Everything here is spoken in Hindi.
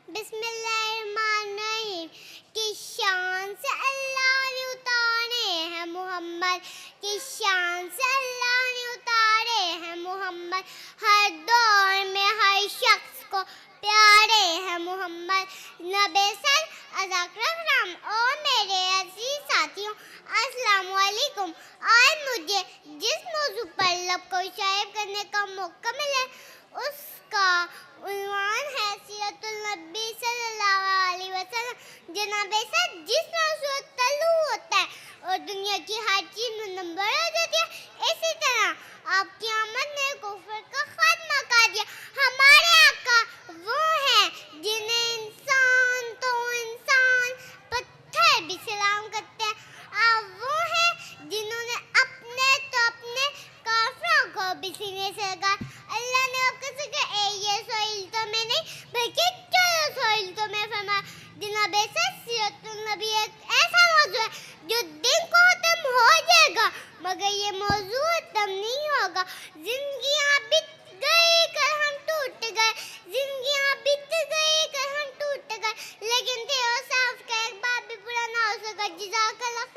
बिस्मिल्लाहिर्रहमानिर्रहीम। किस शान से अल्लाह ने उतारे हैं मोहम्मद, किस शान से अल्लाह ने उतारे हैं मोहम्मद। हर दौर में हर शख्स को प्यारे हैं मोहम्मद। नबी सल अज़करम और मेरे अजीज साथियों, अस्सलाम वालेकुम। आज मुझे जिस मौजू पर लब को शायर करने का मौका मिला उसका उन्वान है सीरतुल नबी सल्लल्लाहु अलैहि वसल्लम। जनाबे से जिस तरह तल्लू होता है और दुनिया की हर चीज में नंबर हो जाती है, इसी तरह आपकी आमद ने कुफ्र का खात्मा कर दिया। हमारे आका वो हैं जिन्हें इंसान तो इंसान पत्थर भी सलाम करते हैं। वो हैं जिन्होंने अपने काफिरों को भी सीने से लगा। अल्लाह ने आपको सिखा ये सोइल तो मैं नहीं बल्कि चलो सोइल तो मैं फरमा। जनाबे से सीरतुल नबी एक ऐसा मौजू है जो दिन को खत्म हो जाएगा मगर ये मौजू खत्म नहीं होगा। जिंदगियां बीत गई कर हम टूट गए, जिंदगियां बीत गई कर हम टूट गए, लेकिन तेरा साफ का एक बात भी पूरा ना हो सका। जज़ाकल्लाह।